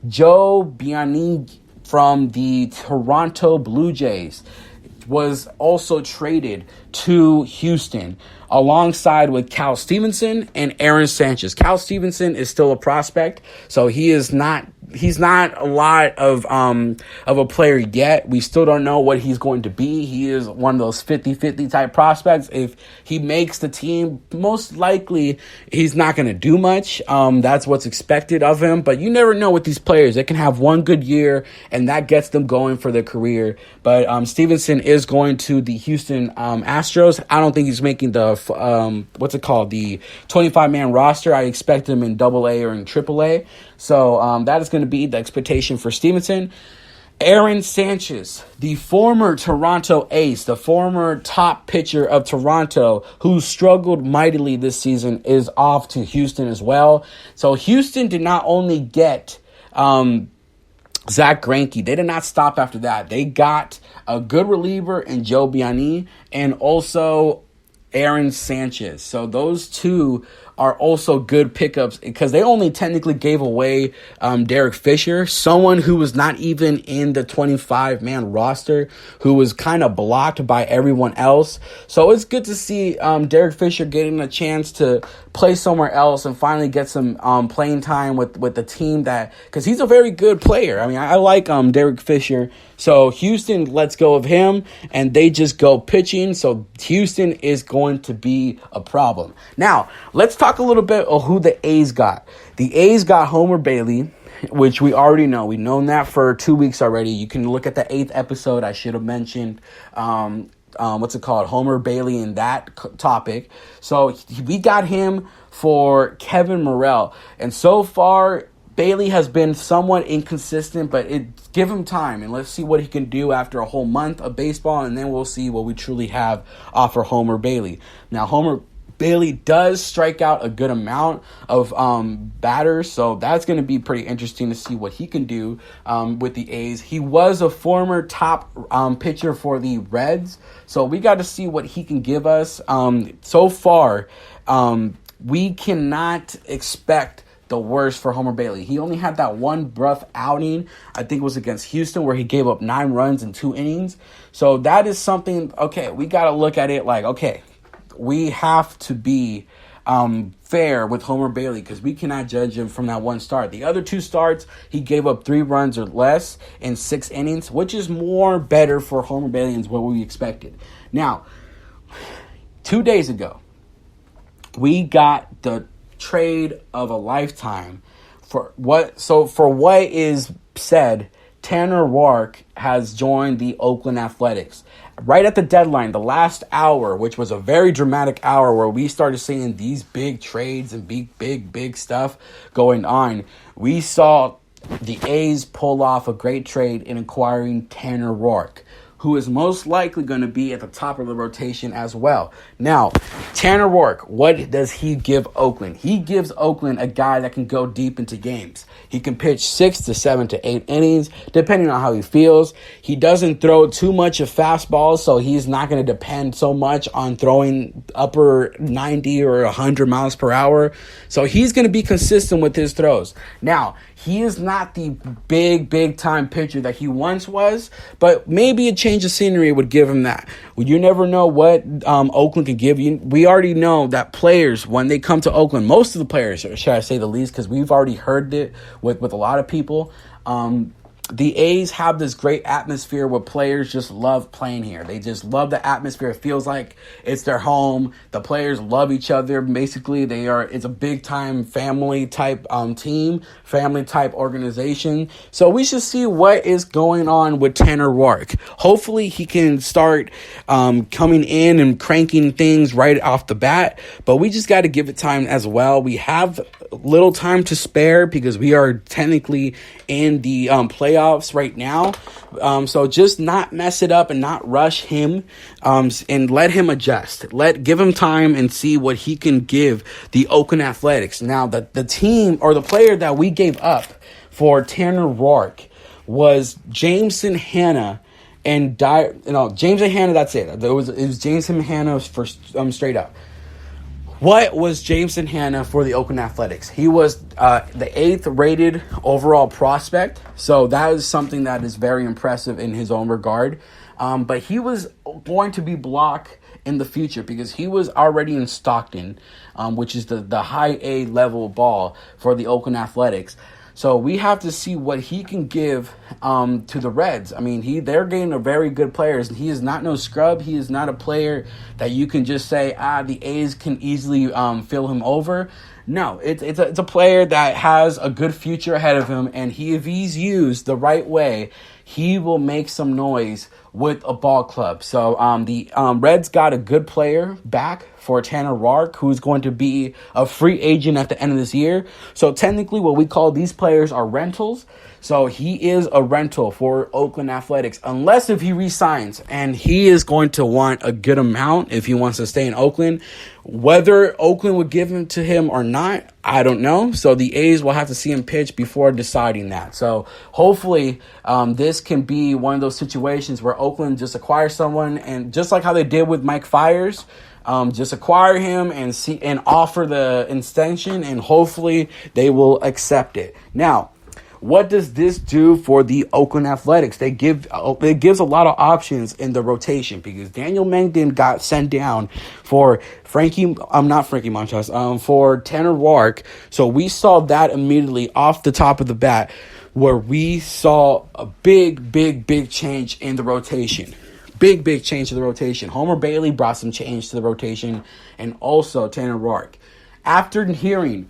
Joe Biani from the Toronto Blue Jays was also traded to Houston alongside with Cal Stevenson and Aaron Sanchez. Cal Stevenson is still a prospect, so he's not a lot of a player yet. We still don't know what he's going to be. He is one of those 50-50 type prospects. If he makes the team, most likely he's not going to do much. That's what's expected of him, but you never know with these players. They can have one good year and that gets them going for their career. But Stevenson is going to the Houston Astros. I don't think he's making the the 25-man roster. I expect him in AA or in AAA. So that is going to be the expectation for Stevenson. Aaron Sanchez, the former Toronto ace, the former top pitcher of Toronto, who struggled mightily this season, is off to Houston as well. So Houston did not only get Zach Greinke, they did not stop after that. They got a good reliever in Joe Biani and also Aaron Sanchez. So those two are also good pickups because they only technically gave away Derek Fisher, someone who was not even in the 25-man roster, who was kind of blocked by everyone else. So it's good to see Derek Fisher getting a chance to play somewhere else and finally get some playing time with the team, that because he's a very good player. I mean, I like Derek Fisher. So Houston lets go of him and they just go pitching. So Houston is going to be a problem. Now, let's talk a little bit of who the A's got. The A's got Homer Bailey, which we already know. We've known that for 2 weeks already. You can look at the 8th episode. I should have mentioned Homer Bailey in that topic. So we got him for Kevin Morrell. And so far, Bailey has been somewhat inconsistent, but give him time, and let's see what he can do after a whole month of baseball, and then we'll see what we truly have offer Homer Bailey. Now, Homer Bailey does strike out a good amount of batters, so that's going to be pretty interesting to see what he can do with the A's. He was a former top pitcher for the Reds, so we got to see what he can give us. So far, we cannot expect the worst for Homer Bailey. He only had that one rough outing, I think it was against Houston, where he gave up 9 runs in 2 innings. So that is something, okay, we got to look at it like, okay, we have to be fair with Homer Bailey because we cannot judge him from that one start. The other 2 starts, he gave up 3 runs or less in 6 innings, which is more better for Homer Bailey and what we expected. Now, 2 days ago, we got the trade of a lifetime for what is said. Tanner Roark has joined the Oakland Athletics right at the deadline, the last hour, which was a very dramatic hour where we started seeing these big trades and big stuff going on. We saw the A's pull off a great trade in acquiring Tanner Roark, who is most likely going to be at the top of the rotation as well. Now, Tanner Roark, what does he give Oakland? He gives Oakland a guy that can go deep into games. He can pitch 6 to 7 to 8 innings, depending on how he feels. He doesn't throw too much of fastballs, so he's not going to depend so much on throwing upper 90 or 100 miles per hour. So he's going to be consistent with his throws. Now, he is not the big time pitcher that he once was, but maybe a change of scenery would give him that. Well, you never know what Oakland can give you. We already know that players, when they come to Oakland, most of the players, should I say the least, because we've already heard it with a lot of people, the A's have this great atmosphere where players just love playing here. They just love the atmosphere. It feels like it's their home. The players love each other. Basically, it's a big time family type team, family type organization. So we should see what is going on with Tanner Roark. Hopefully he can start coming in and cranking things right off the bat, but we just got to give it time as well. We have little time to spare because we are technically in the playoffs right now. So just not mess it up and not rush him and let him adjust. Give him time and see what he can give the Oakland Athletics. Now, the team or the player that we gave up for Tanner Roark was Jameson Hannah and Jameson Hannah. That's it. It was Jameson Hannah for straight up. What was Jameson Hanna for the Oakland Athletics? He was the 8th rated overall prospect, so that is something that is very impressive in his own regard. But he was going to be blocked in the future because he was already in Stockton, which is the high A level ball for the Oakland Athletics. So we have to see what he can give to the Reds. I mean, they're getting a very good players. He is not no scrub. He is not a player that you can just say, the A's can easily fill him over. No, it's a player that has a good future ahead of him, and if he's used the right way, he will make some noise with a ball club. So the Reds got a good player back for Tanner Roark, who's going to be a free agent at the end of this year. So technically what we call these players are rentals. So he is a rental for Oakland Athletics, unless if he resigns, and he is going to want a good amount if he wants to stay in Oakland. Whether Oakland would give him to him or not, I don't know. So the A's will have to see him pitch before deciding that. So hopefully this can be one of those situations where Oakland just acquires someone, and just like how they did with Mike Fiers, just acquire him and offer the extension, and hopefully they will accept it. Now, what does this do for the Oakland Athletics? It gives a lot of options in the rotation because Daniel Mengden got sent down for for Tanner Roark. So we saw that immediately off the top of the bat, where we saw a big change in the rotation. Big change to the rotation. Homer Bailey brought some change to the rotation, and also Tanner Roark. After hearing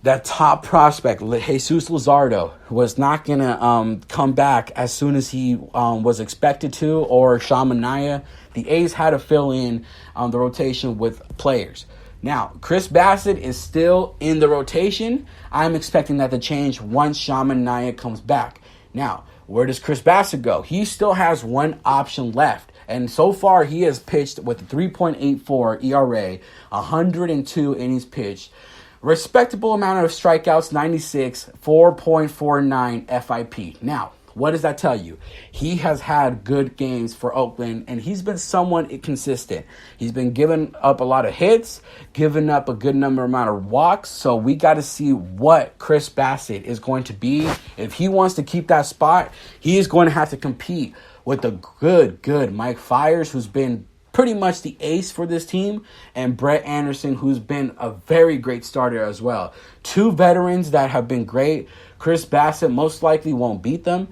that top prospect, Jesus Luzardo, was not going to come back as soon as he was expected to, or Sean Manaea, the A's had to fill in the rotation with players. Now, Chris Bassitt is still in the rotation. I'm expecting that to change once Sean Manaea comes back. Now, where does Chris Bassitt go? He still has one option left. And so far, he has pitched with a 3.84 ERA, 102 innings pitched. Respectable amount of strikeouts, 96, 4.49 FIP. Now, what does that tell you? He has had good games for Oakland, and he's been somewhat inconsistent. He's been giving up a lot of hits, giving up a good amount of walks, so we got to see what Chris Bassitt is going to be. If he wants to keep that spot, he is going to have to compete with the good Mike Fiers, who's been pretty much the ace for this team, and Brett Anderson, who's been a very great starter as well. Two veterans that have been great. Chris Bassitt most likely won't beat them.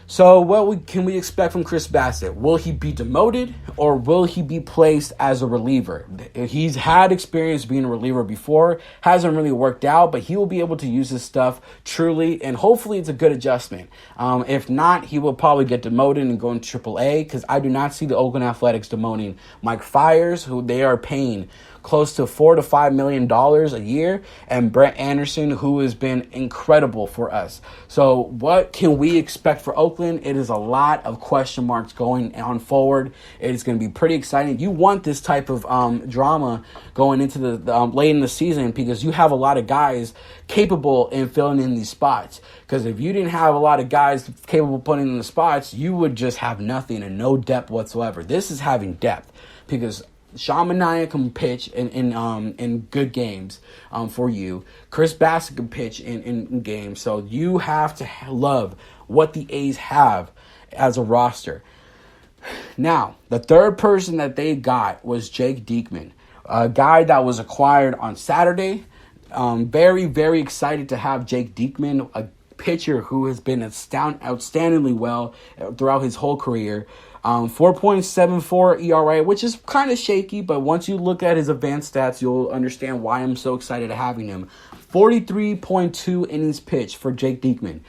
So what can we expect from Chris Bassitt? Will he be demoted, or will he be placed as a reliever? He's had experience being a reliever before. Hasn't really worked out, but he will be able to use his stuff truly, and hopefully it's a good adjustment. If not, he will probably get demoted and go into AAA, because I do not see the Oakland Athletics demoting Mike Fiers, who they are paying close to $4 to $5 million a year, and Brett Anderson, who has been incredible for us. So what can we expect for Oakland? It is a lot of question marks going on forward. It is going to be pretty exciting. You want this type of drama going into the late in the season, because you have a lot of guys capable in filling in these spots. Because if you didn't have a lot of guys capable of putting in the spots, you would just have nothing and no depth whatsoever. This is having depth, because Sean Manaea can pitch in good games for you. Chris Bassitt can pitch in games. So you have to love what the A's have as a roster. Now, the third person that they got was Jake Diekman, a guy that was acquired on Saturday. Very excited to have Jake Diekman, a pitcher who has been outstandingly well throughout his whole career. 4.74 ERA, which is kind of shaky, but once you look at his advanced stats, you'll understand why I'm so excited to having him. 43.2 innings pitched for Jake Diekman.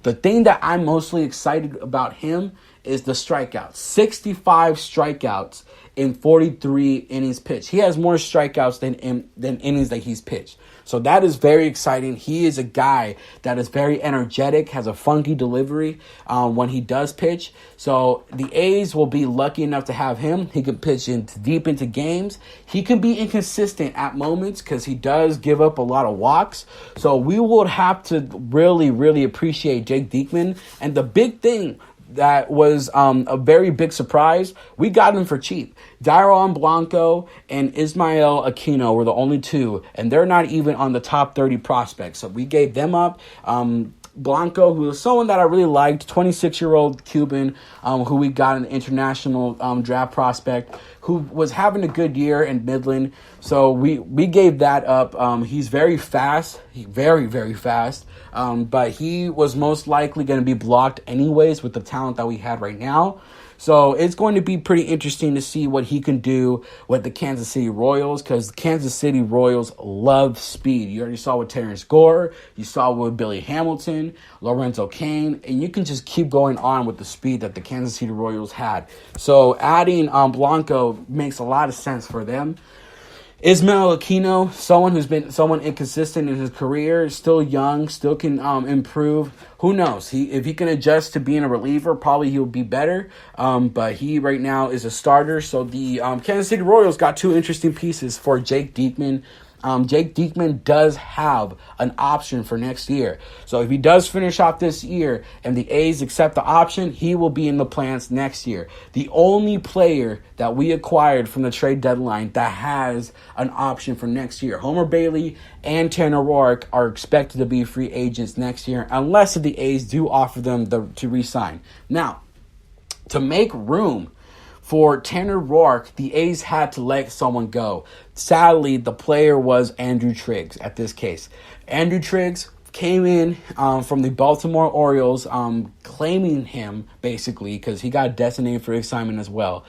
The thing that I'm mostly excited about him is the strikeouts. 65 strikeouts in 43 innings pitched. He has more strikeouts than innings that he's pitched. So that is very exciting. He is a guy that is very energetic, has a funky delivery when he does pitch. So the A's will be lucky enough to have him. He can pitch deep into games. He can be inconsistent at moments because he does give up a lot of walks. So we will have to really appreciate Jake Diekman. And the big thing that was a very big surprise. We got him for cheap. Dairon Blanco and Ismael Aquino were the only two, and they're not even on the top 30 prospects. So we gave them up. Blanco, who was someone that I really liked, 26-year-old Cuban, who we got an international draft prospect, who was having a good year in Midland. So we gave that up. He's very fast, very, very fast, but he was most likely going to be blocked anyways with the talent that we had right now. So it's going to be pretty interesting to see what he can do with the Kansas City Royals, because the Kansas City Royals love speed. You already saw with Terrence Gore, you saw with Billy Hamilton, Lorenzo Cain, and you can just keep going on with the speed that the Kansas City Royals had. So adding Blanco makes a lot of sense for them. Ismael Aquino, someone who's been inconsistent in his career, still young, still can improve. Who knows? If he can adjust to being a reliever, probably he'll be better. But he right now is a starter. So the Kansas City Royals got two interesting pieces for Jake Diekman. Jake Diekman does have an option for next year. So if he does finish off this year and the A's accept the option, he will be in the plans next year. The only player that we acquired from the trade deadline that has an option for next year, Homer Bailey and Tanner Roark, are expected to be free agents next year unless the A's do offer them to re-sign. Now, to make room for Tanner Roark, the A's had to let someone go. Sadly, the player was Andrew Triggs at this case. Andrew Triggs came in from the Baltimore Orioles, claiming him, basically, because he got designated for assignment as well.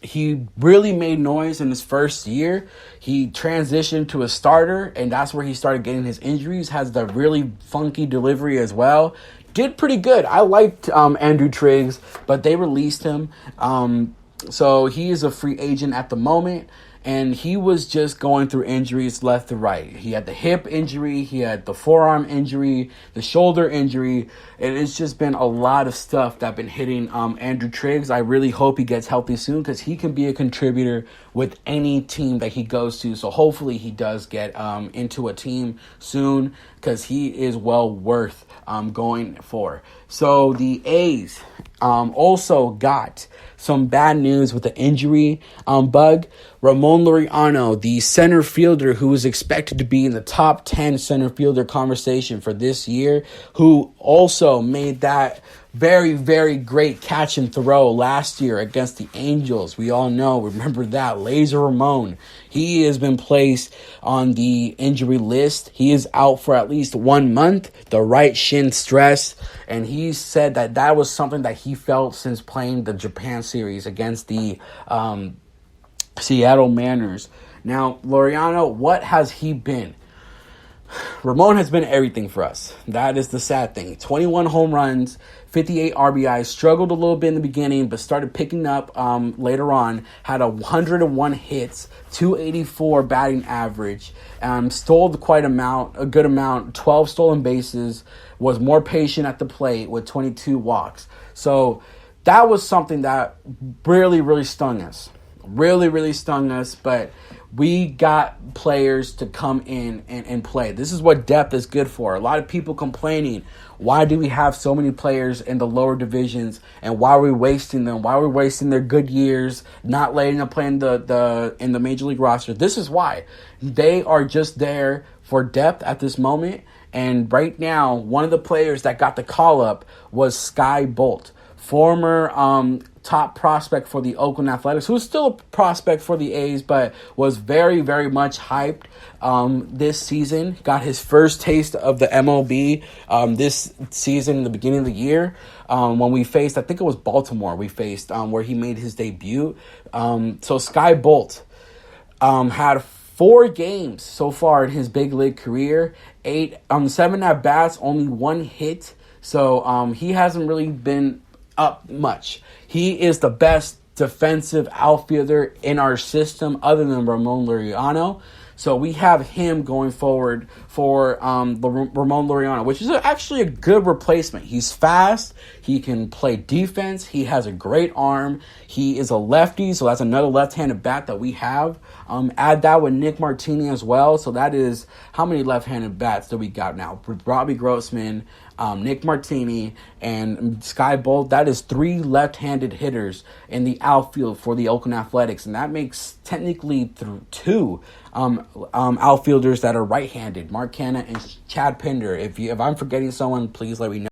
He really made noise in his first year. He transitioned to a starter, and that's where he started getting his injuries. Has the really funky delivery as well. Did pretty good. I liked Andrew Triggs, but they released him. So he is a free agent at the moment, and he was just going through injuries left to right. He had the hip injury, he had the forearm injury, the shoulder injury, and it's just been a lot of stuff that been hitting Andrew Triggs. I really hope he gets healthy soon, because he can be a contributor with any team that he goes to. So hopefully he does get into a team soon, because he is well worth going for. So the A's also got some bad news with the injury bug. Ramon Laureano, the center fielder who was expected to be in the top 10 center fielder conversation for this year, who also made that very, very great catch and throw last year against the Angels. We all remember that. Laser Ramon. He has been placed on the injury list. He is out for at least 1 month, the right shin stress. And he said that was something that he felt since playing the Japan series against the Seattle Mariners. Now, Laureano, what has he been? Ramon has been everything for us. That is the sad thing. 21 home runs, 58 RBIs, struggled a little bit in the beginning, but started picking up later on. Had 101 hits, 284 batting average, stole quite a good amount, 12 stolen bases, was more patient at the plate with 22 walks. So that was something that really, really stung us. Really, really stung us, but we got players to come in and play. This is what depth is good for. A lot of people complaining, why do we have so many players in the lower divisions, and why are we wasting them? Why are we wasting their good years, not letting them play in the Major League roster? This is why. They are just there for depth at this moment, and right now, one of the players that got the call-up was Sky Bolt, former top prospect for the Oakland Athletics, who's still a prospect for the A's, but was very, very much hyped this season. Got his first taste of the MLB this season in the beginning of the year when we faced, I think it was Baltimore where he made his debut. So Sky Bolt had 4 games so far in his big league career, 7 at-bats, only 1 hit. So he hasn't really been up much. He is the best defensive outfielder in our system other than Ramon Laureano. So we have him going forward for Ramon Laureano, which is actually a good replacement. He's fast. He can play defense. He has a great arm. He is a lefty, so that's another left-handed bat that we have. Add that with Nick Martini as well. So that is, how many left-handed bats do we got now? Robbie Grossman, Nick Martini, and Sky Bolt. That is 3 left-handed hitters in the outfield for the Oakland Athletics, and that makes technically 2 outfielders that are right-handed, Mark Canha and Chad Pinder. If I'm forgetting someone, please let me know.